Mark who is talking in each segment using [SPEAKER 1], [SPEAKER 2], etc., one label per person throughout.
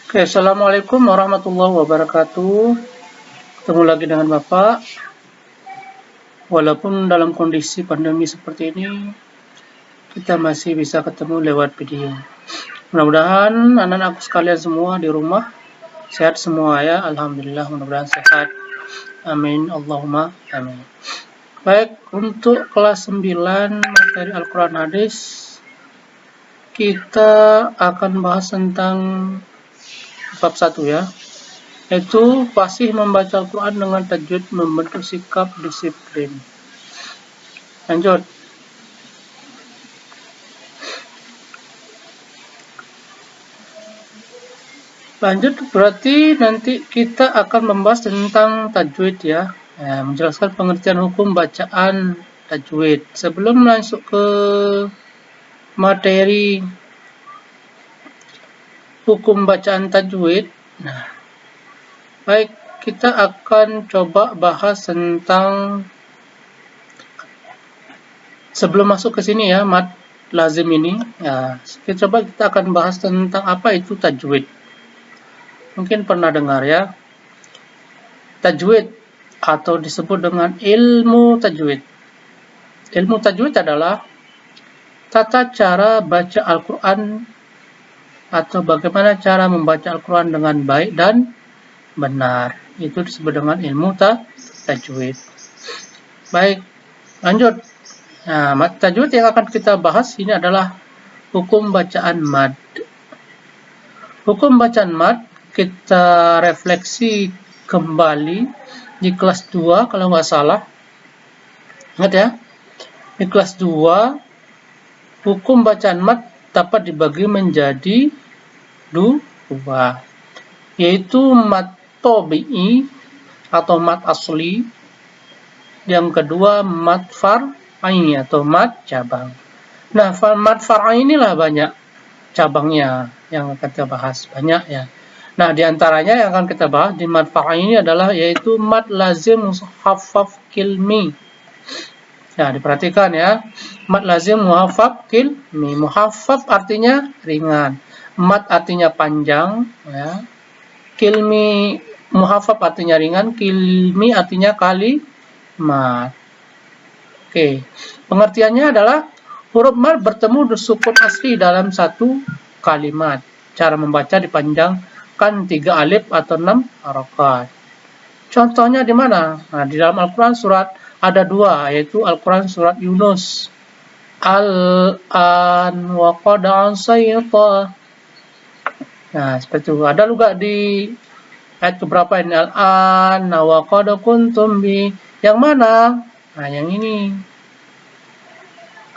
[SPEAKER 1] Oke, Assalamualaikum warahmatullahi wabarakatuh. Ketemu lagi dengan Bapak. Walaupun dalam kondisi pandemi seperti ini, kita masih bisa ketemu lewat video. Mudah-mudahan anak-anakku sekalian semua di rumah sehat semua ya. Alhamdulillah, mudah-mudahan sehat. Amin. Allahumma amin. Baik, untuk kelas 9 materi Al-Quran Hadis, kita akan bahas tentang bab 1 ya, yaitu fasih membaca Al-Quran dengan tajwid membentuk sikap disiplin. Lanjut. Berarti nanti kita akan membahas tentang tajwid ya, menjelaskan pengertian hukum bacaan tajwid. Sebelum masuk ke materi hukum bacaan tajwid, baik, kita akan coba bahas tentang, sebelum masuk ke sini ya, mad lazim ini ya, kita akan bahas tentang apa itu tajwid. Mungkin pernah dengar ya, tajwid atau disebut dengan ilmu tajwid. Ilmu tajwid adalah tata cara baca Al-Quran atau bagaimana cara membaca Al-Quran dengan baik dan benar. Itu disebut dengan ilmu tajwid. Baik, lanjut. Nah, tajwid yang akan kita bahas ini adalah hukum bacaan mad. Hukum bacaan mad kita refleksi kembali di kelas 2 kalau nggak salah. Ingat ya, di kelas 2 hukum bacaan mad dapat dibagi menjadi dua, yaitu mad tabi'i atau mad asli, yang kedua mad far'i atau mad cabang. Nah, mad far'i inilah banyak cabangnya yang akan kita bahas, banyak ya. Nah, diantaranya yang akan kita bahas di mad far'i ini adalah yaitu mad lazim muhaffaf kilmi. Nah, diperhatikan ya, mad lazim muhaffaf kilmi. Muhaffaf artinya ringan, mad artinya panjang ya. Kilmi, muhaffaf artinya ringan, kilmi artinya kalimat. Oke, pengertiannya adalah huruf mad bertemu sukun asli dalam satu kalimat. Cara membaca dipanjangkan 3 alif atau 6 harokat. Contohnya di mana? Nah, di dalam Al-Quran surat ada 2, yaitu Al-Quran surat Yunus. Al-an wa qad ansayta. Nah, seperti itu. Ada juga di ayat keberapa ini? Al-an wa qad kuntum bi. Yang mana? Nah, yang ini.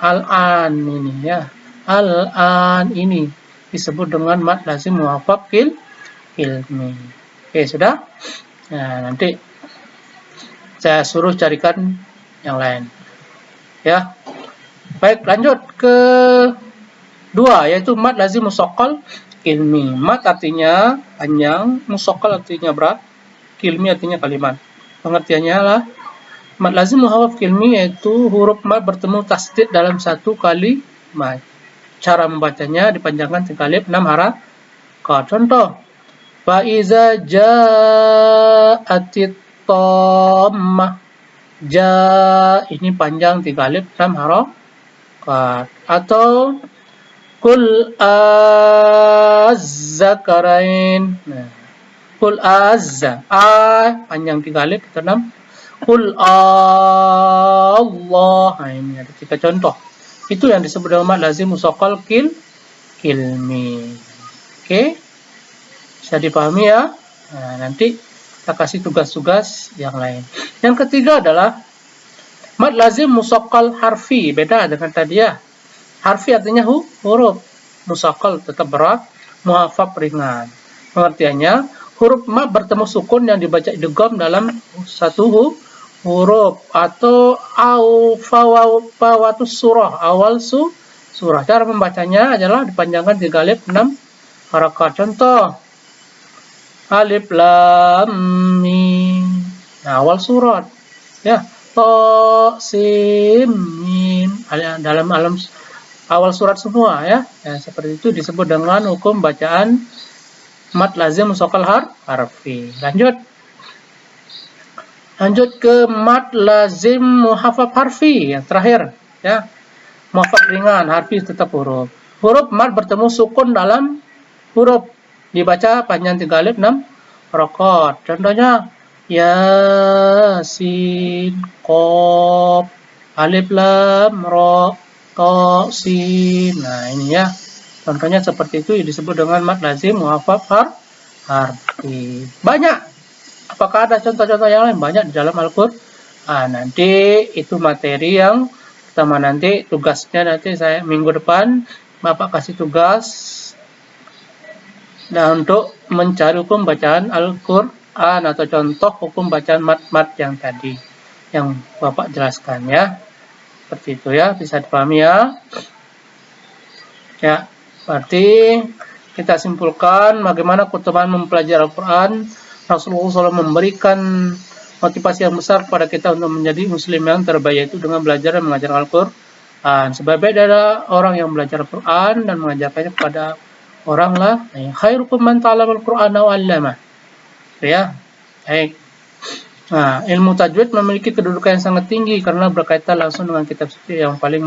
[SPEAKER 1] Al-an ini ya. Al-an ini disebut dengan mad lazim muhaffaf ilmi. Oke, sudah? Nah, nanti saya suruh carikan yang lain. Ya. Baik, lanjut ke 2, yaitu mad lazim musaqqal ilmi. Mad artinya panjang, musaqqal artinya berat, ilmi artinya kalimat. Pengertiannya adalah mad lazim muhaffaf ilmi yaitu huruf mad bertemu tasdid dalam satu kalimat. Cara membacanya dipanjangkan 3 alif 6 harokat. Contoh, fa iza ja'atit tammah. Ja ini panjang 3 alif 6 harokat. Atau kul az-zakarain. Nah, kul azza, panjang 3 alif 6. Kul Allah. Nah, ini ada 3 contoh. Itu yang disebut dengan mad lazim musaqqal kilmi. Oke, bisa dipahami ya. Nah, nanti kita kasih tugas-tugas yang lain. Yang ketiga adalah mad lazim musaqqal harfi. Beda dengan tadi ya. Harfi artinya huruf, musaqqal tetap berat, muhaffaf ringan. Pengertiannya, huruf mad bertemu sukun yang dibaca idgham dalam satu huruf atau fawatus surah, awal surah. Cara membacanya adalah dipanjangkan 3 alif 6 harokat. Contoh, alif lam mim. Nah, awal surat ya. Ta sin mim, dalam awal surat semua ya. Seperti itu disebut dengan hukum bacaan mad lazim musaqqal harfi. Lanjut ke mad lazim muhaffaf harfi yang terakhir ya. Muhaffaf ringan, harfi tetap huruf. Huruf mad bertemu sukun dalam huruf dibaca panjang 3 alif 6 rokot. Contohnya Yasin, Qaf, alif lam ra ta sin. Nah, ini ya. Contohnya seperti itu disebut dengan mad lazim muhaffaf harfi. Banyak. Apakah ada contoh-contoh yang lain? Banyak di dalam Al-Qur'an. Nanti itu materi yang pertama, nanti tugasnya nanti saya minggu depan Bapak kasih tugas dan untuk mencari hukum bacaan Al-Qur'an atau contoh hukum bacaan mad-mad yang tadi yang Bapak jelaskan ya. Seperti itu ya, bisa dipahami ya. Ya, berarti kita simpulkan bagaimana keutamaan mempelajari Al-Quran. Rasulullah SAW memberikan motivasi yang besar kepada kita untuk menjadi muslim yang terbaik, yaitu dengan belajar dan mengajar Al-Quran. Sebaik-baik adalah orang yang belajar Al-Quran dan mengajarkannya kepada orang lah. Khairukum man ta'allama Al-Quran wa 'allamah. Ya, baik. Nah, ilmu tajwid memiliki kedudukan yang sangat tinggi karena berkaitan langsung dengan kitab suci yang paling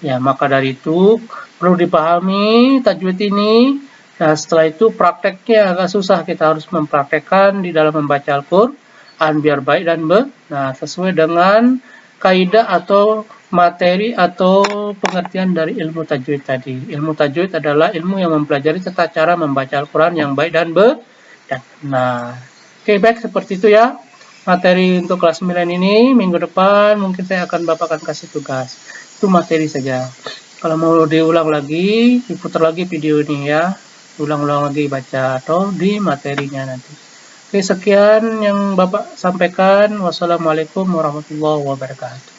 [SPEAKER 1] ya, maka dari itu perlu dipahami tajwid ini. Nah, setelah itu prakteknya agak susah, kita harus mempraktekkan di dalam membaca Al-Qur'an biar baik dan sesuai dengan kaidah atau materi atau pengertian dari ilmu tajwid tadi. Ilmu tajwid adalah ilmu yang mempelajari tata cara membaca Al-Qur'an yang baik dan benar. Oke, baik, seperti itu ya. Materi untuk kelas 9 ini minggu depan mungkin saya akan Bapak akan kasih tugas. Itu materi saja. Kalau mau diulang lagi, diputar lagi video ini ya. Ulang-ulang lagi baca atau di materinya nanti. Oke, sekian yang Bapak sampaikan. Wassalamualaikum warahmatullahi wabarakatuh.